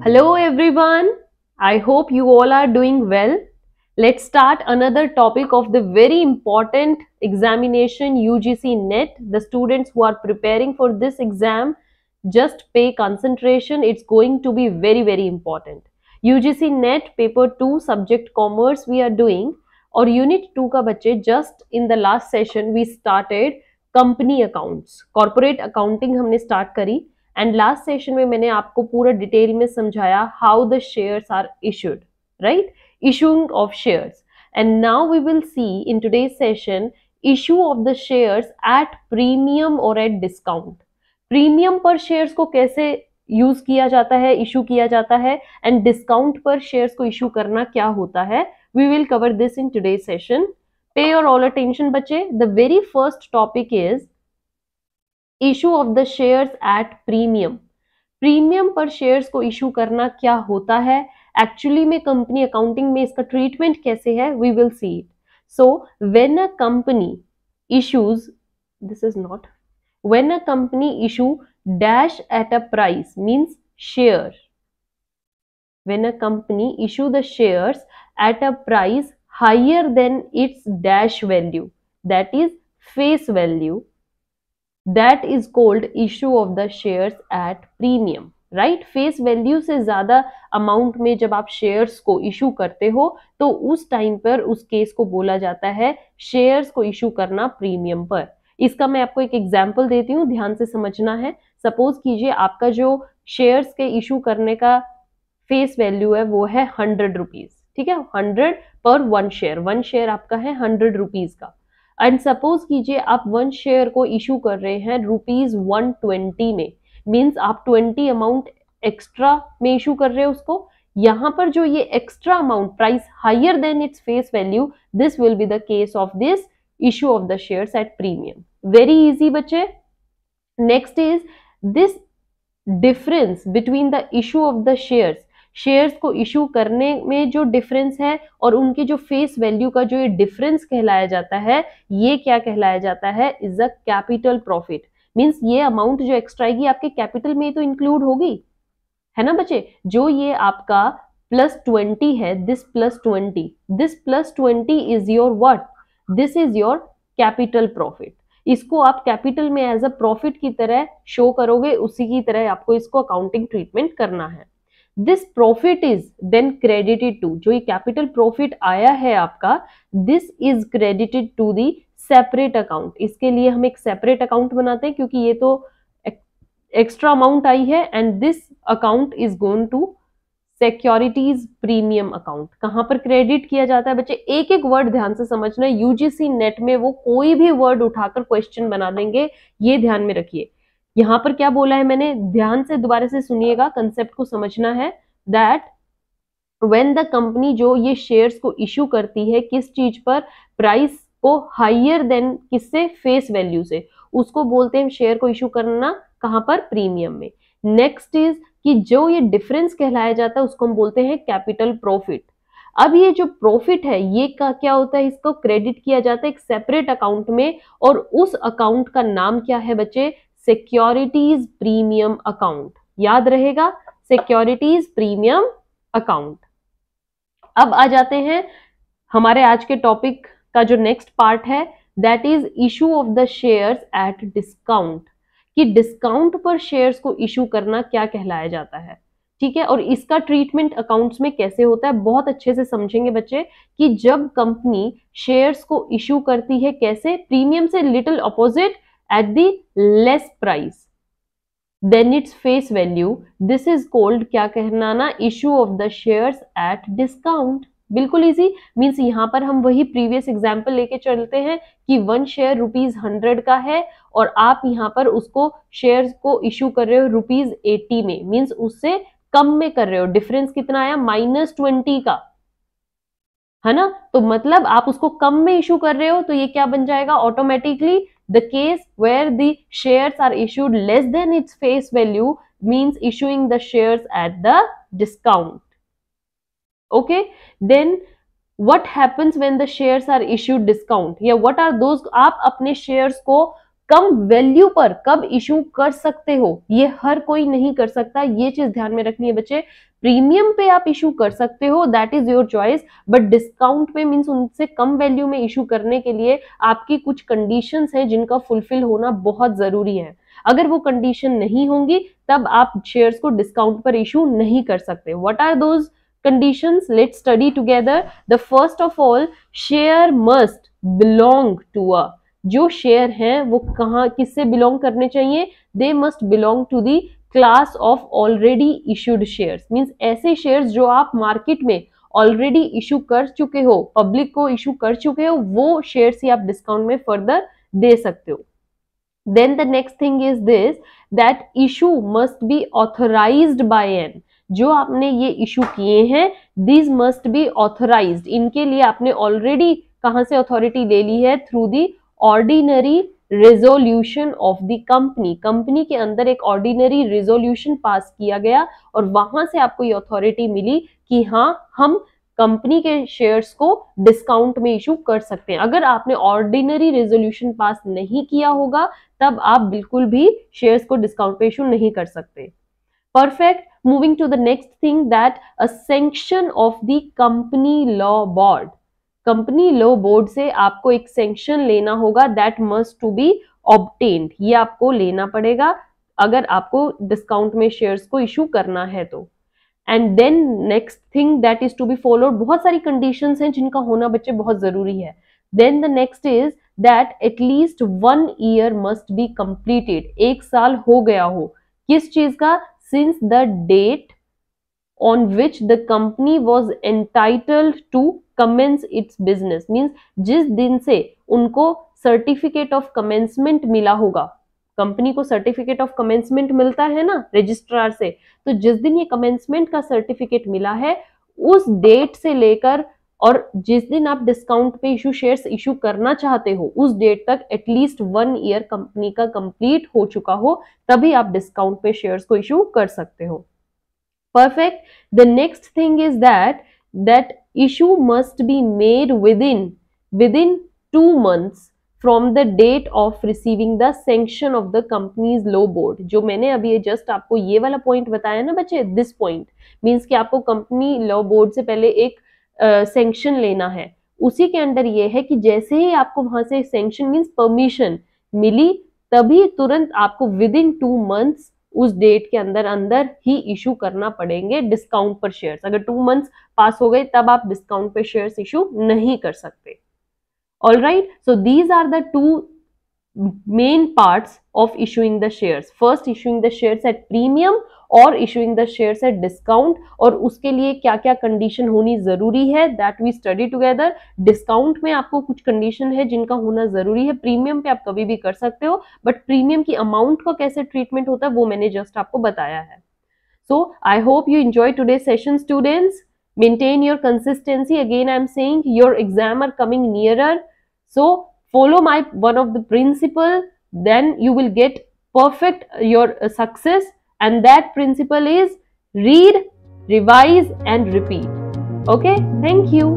Hello everyone. I hope you all are doing well. Let's start another topic of the very important examination UGC NET. The students who are preparing for this exam, just pay concentration. It's going to be very important. UGC NET paper 2 subject commerce we are doing और unit 2 का बच्चे just in the last session we started company accounts. Corporate accounting हमने start करी and last session में मैंने आपको पूरा detail में समझाया how the shares are issued, right, issuing of shares. And now we will see in today's session issue of the shares at premium और at discount. Premium पर shares को कैसे यूज किया जाता है, इशू किया जाता है, एंड डिस्काउंट पर शेयर्स को इशू करना क्या होता है. We will cover this in today's session. Pay your all attention बच्चे. The very first topic is issue of the shares at premium. Premium पर शेयर्स को इशू करना क्या होता है, एक्चुअली में कंपनी अकाउंटिंग में इसका ट्रीटमेंट कैसे है, we will see it. So when a company issues, this is not, when a company issue dash at a price means share. When a company issue the shares at a price higher than its dash value, that is face value, that is called issue of the shares at premium, right? Face value से ज्यादा amount में जब आप shares को issue करते हो तो उस टाइम पर उस केस को बोला जाता है शेयर्स को इशू करना प्रीमियम पर. इसका मैं आपको एक एग्जांपल देती हूँ, ध्यान से समझना है. सपोज कीजिए आपका जो शेयर्स के इशू करने का फेस वैल्यू है वो है 100 रुपीज, ठीक है, 100 पर वन शेयर आपका है 100 रुपीज का. एंड सपोज कीजिए आप वन शेयर को इशू कर रहे हैं ₹120 में, मींस आप 20 अमाउंट एक्स्ट्रा में इशू कर रहे हैं उसको. यहां पर जो ये extra amount price higher than its face value, this will be the case of this issue of the shares at premium. Very easy बच्चे. Next is this difference between the issue of the shares को issue करने में जो difference है और उनके जो face value का जो ये डिफरेंस कहलाया जाता है, ये क्या कहलाया जाता है, is a capital profit. Means ये अमाउंट जो एक्स्ट्रा आएगी आपके कैपिटल में तो इंक्लूड होगी, है ना बच्चे. जो ये आपका +20 है, this +20 is your what, this is your capital profit. इसको आप कैपिटल में एज अ प्रॉफिट की तरह शो करोगे, उसी की तरह आपको इसको अकाउंटिंग ट्रीटमेंट करना है. This profit is then credited to, जो ये कैपिटल प्रॉफिट आया है आपका, this is credited to the separate account. इसके लिए हम एक सेपरेट अकाउंट बनाते हैं क्योंकि ये तो एक्स्ट्रा अमाउंट आई है. And this account is going to securities premium account. कहां पर क्रेडिट किया जाता है बच्चे, एक एक वर्ड ध्यान से समझना है. यूजीसी नेट में वो कोई भी वर्ड उठाकर क्वेश्चन बना देंगे, ये ध्यान में रखिए. यहां पर क्या बोला है मैंने, ध्यान से दोबारा से सुनिएगा, कंसेप्ट को समझना है. दैट व्हेन द कंपनी जो ये शेयर्स को इशू करती है, किस चीज पर, प्राइस को हायर देन किससे, फेस वैल्यू से, उसको बोलते हैं शेयर को इशू करना. कहां पर, प्रीमियम में. नेक्स्ट इज कि जो ये डिफरेंस कहलाया जाता है उसको हम बोलते हैं कैपिटल प्रॉफिट. अब ये जो प्रॉफिट है ये का क्या होता है, इसको क्रेडिट किया जाता है एक सेपरेट अकाउंट में, और उस अकाउंट का नाम क्या है बच्चे, सिक्योरिटीज प्रीमियम अकाउंट. याद रहेगा, सिक्योरिटीज प्रीमियम अकाउंट. अब आ जाते हैं हमारे आज के टॉपिक का जो नेक्स्ट पार्ट है, that is issue of the shares at discount. कि डिस्काउंट पर शेयर्स को इशू करना क्या कहलाया जाता है, ठीक है. और इसका ट्रीटमेंट अकाउंट्स में कैसे होता है, बहुत अच्छे से समझेंगे बच्चे. कि जब कंपनी शेयर्स को इशू करती है, कैसे, प्रीमियम से little opposite, at the less price then its face value, this is called, क्या कहना ना, issue of the shares at discount. बिल्कुल इजी. मीन्स यहां पर हम वही प्रीवियस एग्जाम्पल लेके चलते हैं कि वन शेयर ₹100 का है और आप यहां पर उसको शेयर्स को इशू कर रहे हो ₹80 में, मीन्स उससे कम में कर रहे हो. डिफरेंस कितना आया, -20 का, है ना. तो मतलब आप उसको कम में इशू कर रहे हो, तो ये क्या बन जाएगा automatically, the case where the shares are issued less than its face value means issuing the shares at the discount. Okay, then what happens when the shares are issued discount, या what are those, आप अपने shares को कम value पर कब issue कर सकते हो, ये हर कोई नहीं कर सकता, ये चीज ध्यान में रखनी है बच्चे। प्रीमियम पे आप इशू कर सकते हो, that is your choice, but discount पे मींस उनसे कम वैल्यू में इशू करने के लिए आपकी कुछ कंडीशंस हैं जिनका फुलफिल होना बहुत जरूरी है। अगर वो कंडीशन नहीं होंगी तब आप शेयर्स को डिस्काउंट पर इशू नहीं कर सकते। What are those conditions? Let's study together. The first of all, share must belong to a, जो शेयर हैं वो कहाँ किससे बिलोंग करने चाहिए? They must belong to the class of already issued shares. Means ऐसे शेयर्स जो आप मार्केट में ऑलरेडी इशू कर चुके हो, पब्लिक को इशू कर चुके हो, वो शेयर्स ही आप डिस्काउंट में फर्दर दे सकते हो। Then the next thing is this, that issue must be authorized by an, जो आपने ये इशू किए हैं these must be authorized, इनके लिए आपने ऑलरेडी कहां से अथॉरिटी ले ली है? Through the ordinary resolution of the company, company के अंदर एक ऑर्डिनरी रेजोल्यूशन पास किया गया और वहां से आपको ये अथॉरिटी मिली कि हाँ हम कंपनी के शेयर्स को डिस्काउंट में इशू कर सकते हैं। अगर आपने ऑर्डिनरी रेजोल्यूशन पास नहीं किया होगा तब आप बिल्कुल भी शेयर्स को डिस्काउंट पे इशू नहीं कर सकते। Perfect. Moving to the next thing, that a sanction of the company law board, company law board से आपको एक सैंक्शन लेना होगा, that must to be obtained, ये आपको लेना पड़ेगा अगर आपको डिस्काउंट में शेयर्स को इशू करना है तो। And then next thing that is to be followed, बहुत सारी कंडीशंस हैं जिनका होना बच्चे बहुत जरूरी है। Then the next is that at least 1 year must be completed, 1 साल हो गया हो किस चीज का? Since the date on which the company was entitled to commence its business, means जिस दिन से उनको सर्टिफिकेट ऑफ कमेंसमेंट मिला होगा, कंपनी को सर्टिफिकेट ऑफ कमेंसमेंट मिलता है ना रजिस्ट्रार से, तो जिस दिन ये कमेंसमेंट का सर्टिफिकेट मिला है उस डेट से लेकर और जिस दिन आप डिस्काउंट पे इशू शेयर्स इशू करना चाहते हो उस डेट तक एटलीस्ट 1 ईयर कंपनी का कंप्लीट हो चुका हो, तभी आप डिस्काउंट पे शेयर्स को इशू कर सकते हो। Perfect. The next thing is that issue must be made within 2 months from the date of receiving the sanction of the companies law board. जो मैंने अभी जस्ट आपको ये वाला पॉइंट बताया ना बच्चे, दिस पॉइंट मीन्स कि आपको कंपनी लॉ बोर्ड से पहले एक सैंक्शन लेना है, उसी के अंडर ये है कि जैसे ही आपको वहां से सैंक्शन मीन्स परमिशन मिली तभी तुरंत आपको विदिन 2 months उस डेट के अंदर ही इशू करना पड़ेंगे डिस्काउंट पर शेयर्स। अगर 2 months पास हो गए तब आप डिस्काउंट पर शेयर्स इशू नहीं कर सकते। All right, so these are the 2 main parts of issuing the shares. First, issuing the shares at premium और issuing the shares at discount, और उसके लिए क्या क्या कंडीशन होनी जरूरी है that we study together. Discount में आपको कुछ कंडीशन है जिनका होना जरूरी है, प्रीमियम पे आप कभी भी कर सकते हो, बट प्रीमियम की अमाउंट का कैसे ट्रीटमेंट होता है वो मैंने जस्ट आपको बताया है। So I hope you enjoy today's session, students. Maintain your consistency. Again, I am saying your exam are coming nearer. So follow my one of the principle, then you will get perfect your success, and that principle is read, revise and repeat. Okay, thank you.